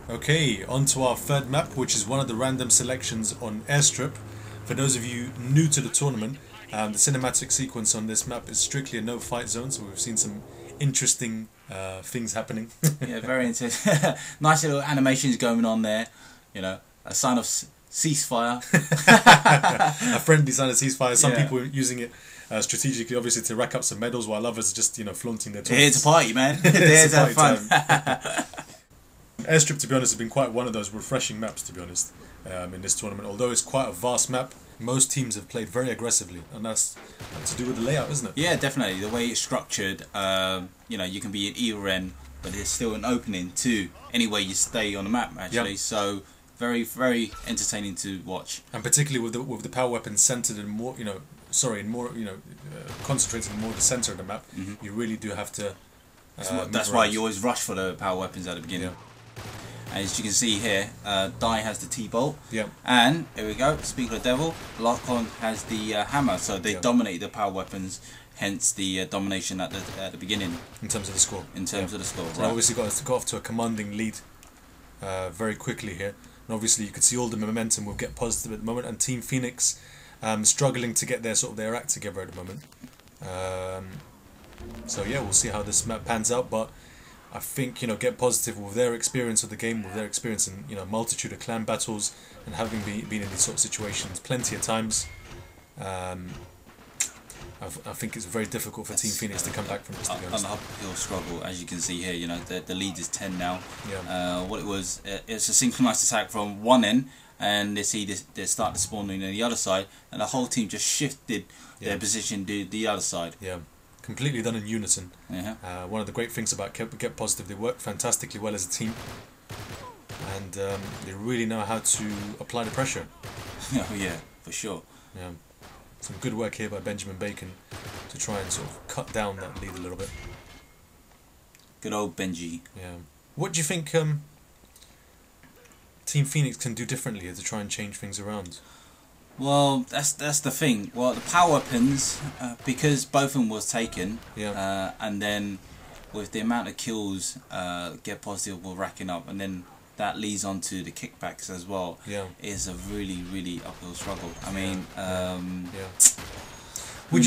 Okay, on to our third map, which is one of the random selections on Airstrip. For those of you new to the tournament, the cinematic sequence on this map is strictly a no-fight zone, so we've seen some interesting things happening. Yeah, very interesting. Nice little animations going on there. You know, a sign of ceasefire. A friendly sign of ceasefire. Some people are using it strategically, obviously, to rack up some medals, while others are just, flaunting their tournaments. Here to party, man. Here to have fun. Airstrip, to be honest, has been quite one of those refreshing maps, to be honest, in this tournament. Although it's quite a vast map, most teams have played very aggressively, and that's to do with the layout, isn't it? Yeah, definitely. The way it's structured, you can be at either end, but there's still an opening to any way you stay on the map, actually. Yep. So very, very entertaining to watch. And particularly with the power weapons centered in more, concentrated in more the center of the map, you really do have to. That's why you always rush for the power weapons at the beginning. Yeah. As you can see here, Die has the T-bolt, and here we go, speaking of the devil, Lock-on has the hammer, so they dominate the power weapons, hence the domination at the beginning. In terms of the score. In terms of the score, so obviously got off to a commanding lead very quickly here, and obviously you can see all the momentum will get positive at the moment, and Team Phoenix struggling to get their act together at the moment. So yeah, we'll see how this map pans out, but I think, Get Positive, with their experience of the game, with their experience in, multitude of clan battles, and having been in these sort of situations plenty of times, I think it's very difficult for Team Phoenix to come back from this, to be honest. An uphill struggle, as you can see here, the lead is 10 now. Yeah. What it was, it's a synchronized attack from one end, and they see they start to spawn on the other side, and the whole team just shifted their position to the other side. Yeah. Completely done in unison. Uh-huh. One of the great things about Get Positive, they work fantastically well as a team, and they really know how to apply the pressure. Oh yeah, for sure. Yeah, some good work here by Benjamin Bacon to try and sort of cut down that lead a little bit. Good old Benji. Yeah. What do you think Team Phoenix can do differently to try and change things around? Well, that's the thing. Well, the power weapons, because both of them was taken, and then with the amount of kills Get Positive were racking up, and then that leads on to the kickbacks as well. Yeah, is a really, really uphill struggle. I mean, would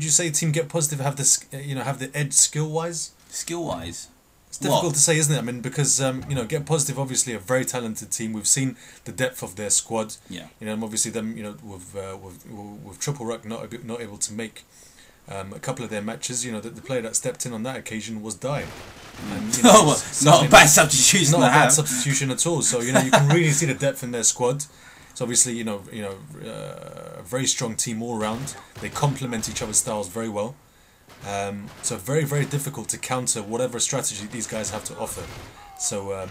you say Team Get Positive have this, have the edge skill wise? Skill wise. It's difficult to say, isn't it? I mean, because Get Positive, obviously a very talented team. We've seen the depth of their squad. Yeah. And obviously them, with Triple Ruck not able to make a couple of their matches. The player that stepped in on that occasion was Die. And, not a bad substitution. Not a bad substitution at all. So you can really see the depth in their squad. It's obviously a very strong team all round. They complement each other's styles very well. So very, very difficult to counter whatever strategy these guys have to offer. So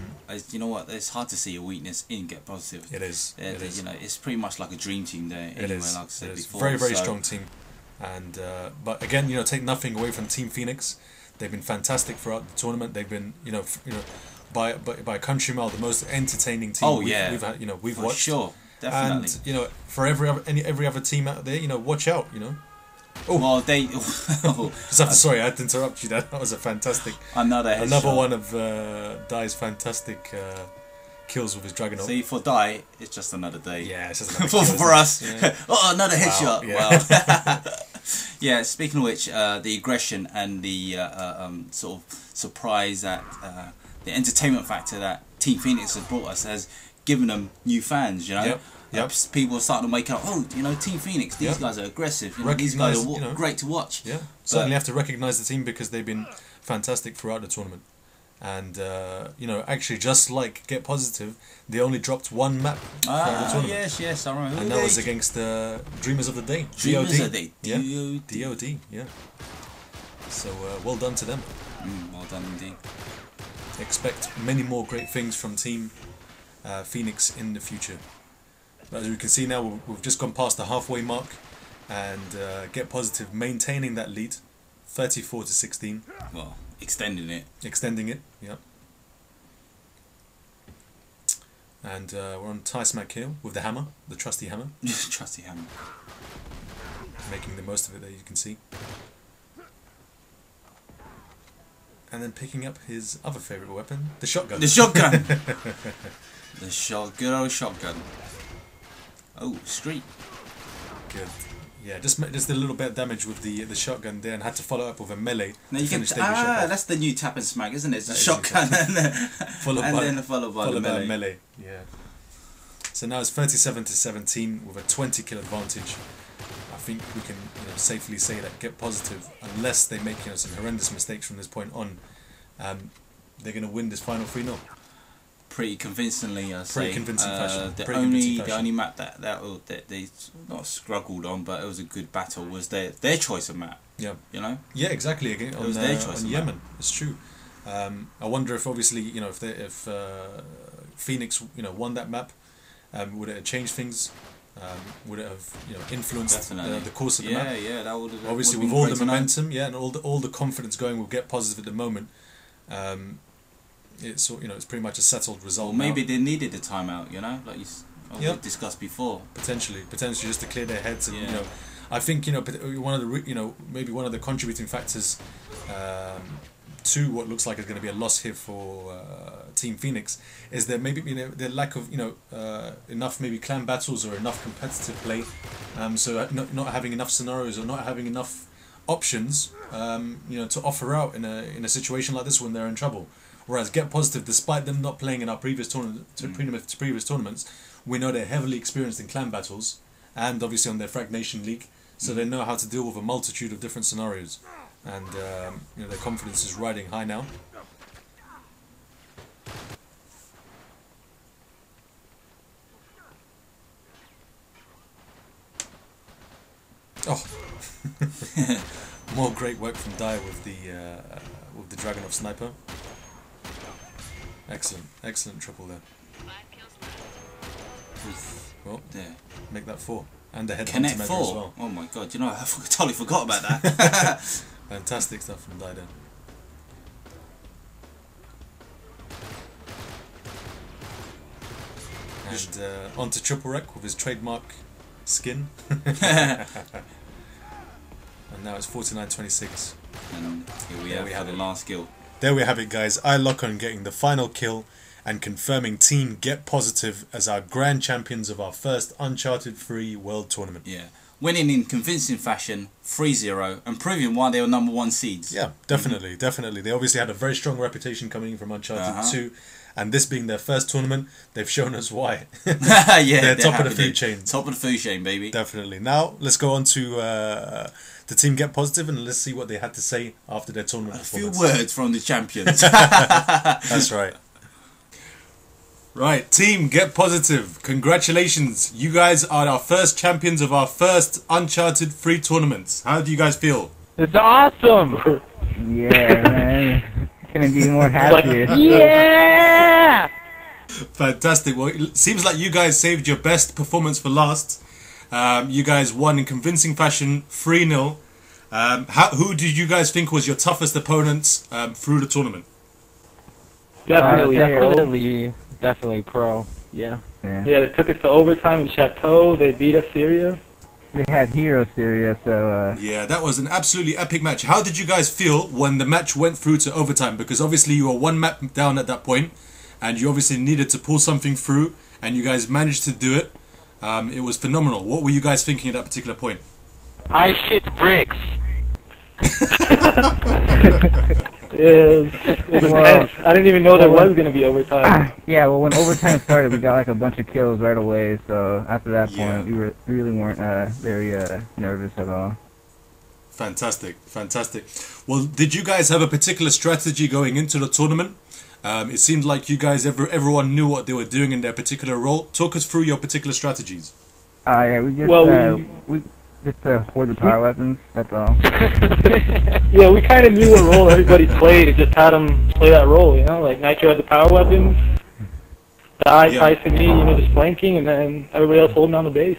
you know what? It's hard to see a weakness in Get Positive. It is. It's pretty much like a dream team there. Anyway, like I said before. Very, very strong team. And but again, take nothing away from Team Phoenix. They've been fantastic throughout the tournament. They've been, by a country mile, the most entertaining team we've had. We've watched. Sure, definitely. And for every other team out there, watch out. Oh, well, they. Sorry, I had to interrupt you. That was a fantastic. Another one of Dai's fantastic kills with his Dragonite. See, for Dai, it's just another day. Yeah, it's just another for us. Yeah. Oh, another headshot. Yeah. Wow. Yeah. Speaking of which, the aggression and the sort of surprise that the entertainment factor that Team Phoenix has brought us has given them new fans. Yep. People are starting to wake up. Oh, Team Phoenix. These guys are aggressive. These guys are great to watch. Yeah, certainly have to recognise the team because they've been fantastic throughout the tournament. And actually, just like Get Positive, they only dropped one map throughout the tournament. Yes, I remember. And that was against Dreamers of the Day. Dreamers of the Day. Yeah. DOD. Yeah. So well done to them. Well done indeed. Expect many more great things from Team Phoenix in the future. As we can see now, we've just gone past the halfway mark, and Get Positive maintaining that lead, 34-16. Well, extending it. Yeah. And we're on tie smack here with the hammer, the trusty hammer. Trusty hammer. Making the most of it there, you can see. and then picking up his other favourite weapon, the shotgun. The shotgun! The good old shotgun. Oh, street. Good. Yeah, just did a little bit of damage with the shotgun there, and had to follow up with a melee. Now you can that's the new tap and smack, isn't it? It's the shotgun and then followed by the melee. Yeah. So now it's 37-17 with a 20 kill advantage. I think we can safely say that Get Positive, unless they make some horrendous mistakes from this point on, they're going to win this final 3-0. Pretty convincingly, I say. Pretty convincing fashion. The only map that they not struggled on, but it was a good battle, was their choice of map. Yeah. You know. Yeah, exactly. Again, it was their choice on of Yemen. map. It's true. I wonder if obviously if Phoenix won that map, would it have changed things? Would it have influenced the course of the map? Yeah, that would have. Obviously, with all the momentum, and all the confidence going with Get Positive at the moment. It's it's pretty much a settled result. Or maybe they needed a timeout, like you discussed before. Potentially just to clear their heads, and I think one of the maybe one of the contributing factors to what looks like is going to be a loss here for Team Phoenix is that maybe the lack of enough maybe clan battles or enough competitive play, so not having enough scenarios or not having enough options, to offer out in a situation like this when they're in trouble. Whereas Get Positive, despite them not playing in our previous tournaments, we know they're heavily experienced in clan battles and obviously on their Frag Nation League, so they know how to deal with a multitude of different scenarios, and their confidence is riding high now. Oh, more great work from Dai with the Dragunov sniper. Excellent triple there. Well, there. Make that 4. And a head Connect 4 as well. Oh my god, I totally forgot about that. Fantastic stuff from Dai there. And onto Triple Wreck with his trademark skin. And now it's 49-26. And here we have the last kill. There we have it, guys. iLock getting the final kill and confirming Team Get Positive as our grand champions of our first Uncharted 3 World Tournament. Yeah. Winning in convincing fashion, 3-0, and proving why they were #1 seeds. Yeah, definitely. They obviously had a very strong reputation coming in from Uncharted 2, and this being their first tournament, they've shown us why. They're top of the food chain. Top of the food chain, baby. Definitely. Now, let's go on to the Team Get Positive, and let's see what they had to say after their tournament performance. A few words from the champions. That's right. Right, Team Get Positive, congratulations. You guys are our first champions of our first Uncharted 3 tournaments. How do you guys feel? It's awesome! Yeah, man. Couldn't be more happier. Yeah! Fantastic. Well, it seems like you guys saved your best performance for last. You guys won in convincing fashion, 3-0. Who did you guys think was your toughest opponents through the tournament? Definitely Pro. Yeah, they took us to overtime in Chateau. They beat us serious. They had Hero Syria, so... Yeah, that was an absolutely epic match. How did you guys feel when the match went through to overtime? Because obviously you were one map down at that point, and you obviously needed to pull something through, and you guys managed to do it. It was phenomenal. What were you guys thinking at that particular point? I shit bricks. I didn't even know there was going to be overtime. Yeah, well, when overtime started, we got like a bunch of kills right away. So after that point, we really weren't very nervous at all. Fantastic. Well, did you guys have a particular strategy going into the tournament? It seemed like you guys, everyone knew what they were doing in their particular role. Talk us through your particular strategies. Yeah, we just just hoard the power weapons, that's all. Yeah, we kind of knew what role everybody played. It just had them play that role, Like Nitro had the power weapons, Tyson, me, just flanking, and then everybody else holding on the base.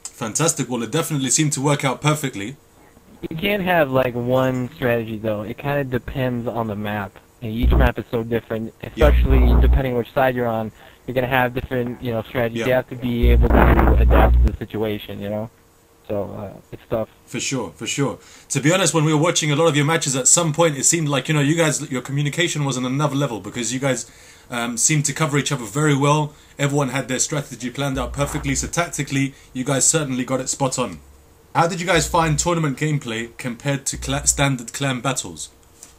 Fantastic. Well, it definitely seemed to work out perfectly. You can't have like one strategy though. It kind of depends on the map. And each map is so different, especially depending which side you're on. You're gonna have different, strategies. You have to be able to adapt to the situation, So So it's tough. For sure, for sure. To be honest, when we were watching a lot of your matches, at some point it seemed like, you know, you guys, your communication was on another level, because you guys seemed to cover each other very well. Everyone had their strategy planned out perfectly, so tactically, you guys certainly got it spot on. How did you guys find tournament gameplay compared to standard clan battles?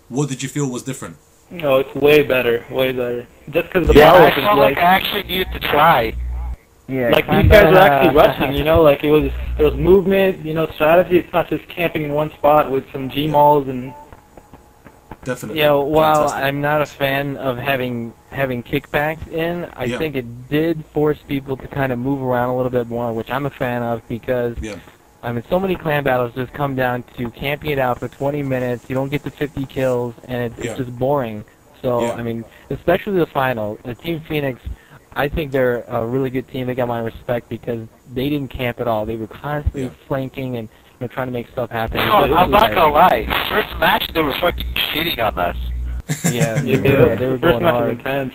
What did you feel was different? No, it's way better, way better. Just because the power I felt like I actually needed to try. Yeah, like these guys are actually rushing, you know, like there was movement, you know, strategy. It's not just camping in one spot with some G-malls and... Definitely. Yeah, while I'm not a fan of having kickbacks in, I think it did force people to kind of move around a little bit more, which I'm a fan of, because I mean, so many clan battles just come down to camping it out for 20 minutes. You don't get to 50 kills, and it's just boring. So, I mean, especially the final. Team Phoenix, I think they're a really good team. They got my respect because they didn't camp at all. They were constantly flanking and trying to make stuff happen. No, I'm not gonna lie. First match, they were fucking shitting on us. They were going hard. Intense.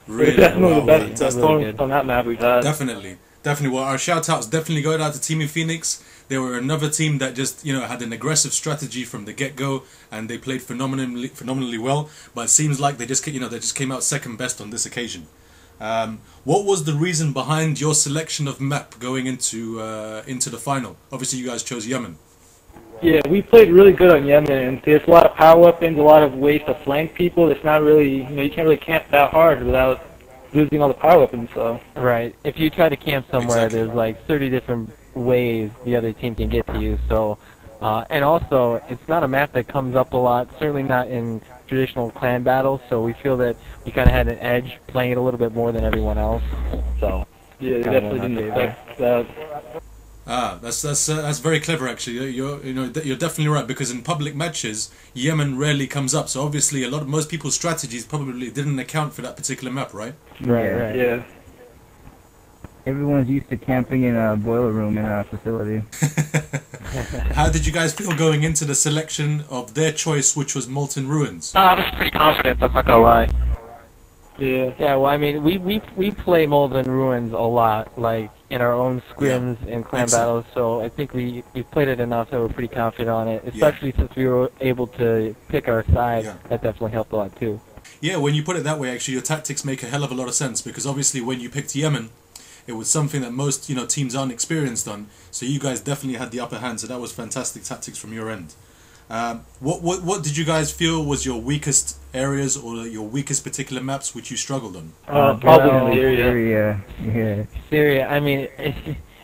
Really? Definitely the best performance on that map we've had. Definitely. Definitely. Well, our shout-outs definitely go out to Team Phoenix. They were another team that just, you know, had an aggressive strategy from the get-go, and they played phenomenally well. But it seems like they just came out second best on this occasion. What was the reason behind your selection of map going into the final? Obviously, you guys chose Yemen. Yeah, we played really good on Yemen, and there's a lot of power weapons, a lot of ways to flank people. It's not really, you know, you can't really camp that hard without losing all the power weapons. So right, if you try to camp somewhere, there's like 30 different ways the other team can get to you. So, and also, it's not a map that comes up a lot. Certainly not in traditional clan battles. So we feel that we kind of had an edge playing it a little bit more than everyone else. So yeah, they definitely didn't expect that. That's very clever actually. You're definitely right, because in public matches Yemen rarely comes up. So obviously most people's strategies probably didn't account for that particular map, right? Right. Yeah. Everyone's used to camping in a boiler room in a facility. How did you guys feel going into the selection of their choice, which was Molten Ruins? I was pretty confident, I'm not gonna lie. Yeah. Yeah, well, I mean, we play Molten Ruins a lot, like in our own scrims and clan battles. So I think we played it enough that we're pretty confident on it. Especially since we were able to pick our side, that definitely helped a lot too. Yeah, when you put it that way, actually, your tactics make a hell of a lot of sense, because obviously when you picked Yemen, it was something that most teams aren't experienced on. So you guys definitely had the upper hand. So that was fantastic tactics from your end. What did you guys feel was your weakest areas or your weakest particular maps which you struggled on? Probably Syria. Yeah. Syria. I mean,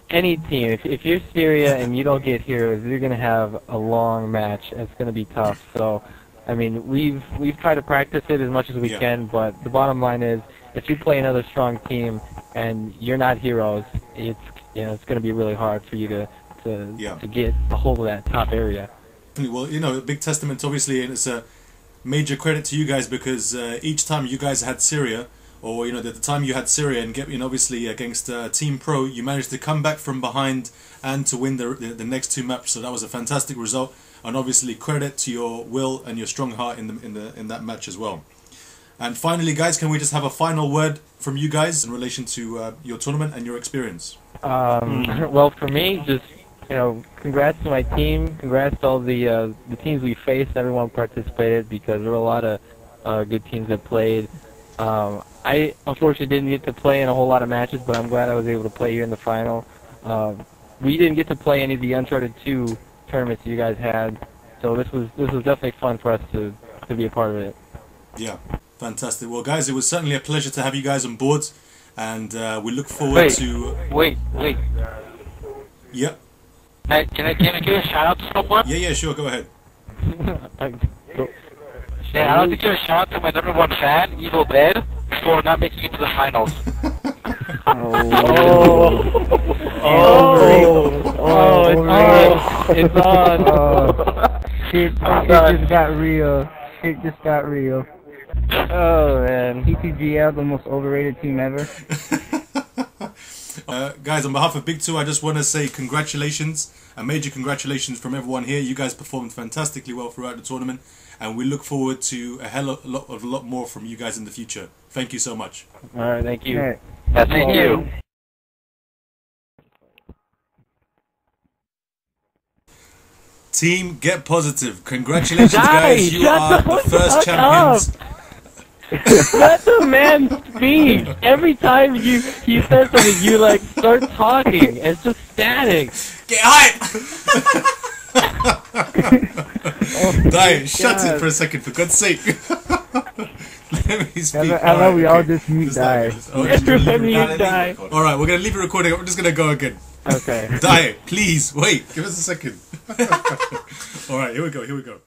any team. If you're Syria and you don't get heroes, you're gonna have a long match. It's gonna be tough. So, I mean, we've tried to practice it as much as we can, but the bottom line is, if you play another strong team and you're not heroes, it's gonna be really hard for you to get a hold of that top area. Well, a big testament, obviously, and it's a major credit to you guys, because each time you guys had Syria, or the time you had Syria and obviously against Team Pro, you managed to come back from behind and to win the next two maps. So that was a fantastic result, and obviously credit to your will and your strong heart in that match as well. And finally, guys, can we just have a final word from you guys in relation to your tournament and your experience? Well, for me, just congrats to my team. Congrats to all the teams we faced. Everyone participated, because there were a lot of good teams that played. I unfortunately didn't get to play in a whole lot of matches, but I'm glad I was able to play here in the final. We didn't get to play any of the Uncharted 2 tournaments you guys had, so this was definitely fun for us to be a part of it. Yeah, fantastic. Well, guys, it was certainly a pleasure to have you guys on board, and we look forward to. Wait. Yep. Can I give a shout out to someone? Yeah, sure. Go ahead. Yeah, I'd like to give a shout out to my #1 fan, Evil Dead, for not making it to the finals. It's on. Shit just got real. Oh man, TTGL, the most overrated team ever. Guys, on behalf of Big Two, I just want to say congratulations, a major congratulations from everyone here. You guys performed fantastically well throughout the tournament, and we look forward to a lot more from you guys in the future. Thank you so much. All right, thank you. Right. Thank you. Team Get Positive. Congratulations, guys. You are the first champions. Let the man speak. Every time he says something, you like start talking. It's just static. Get hype! Die, shut it for a second, for God's sake. Let me speak. I know we all just mute Die. Die. Alright, we're going to leave it recording. I'm just going to go again. Okay. Die, please, wait. Give us a second. Alright, here we go.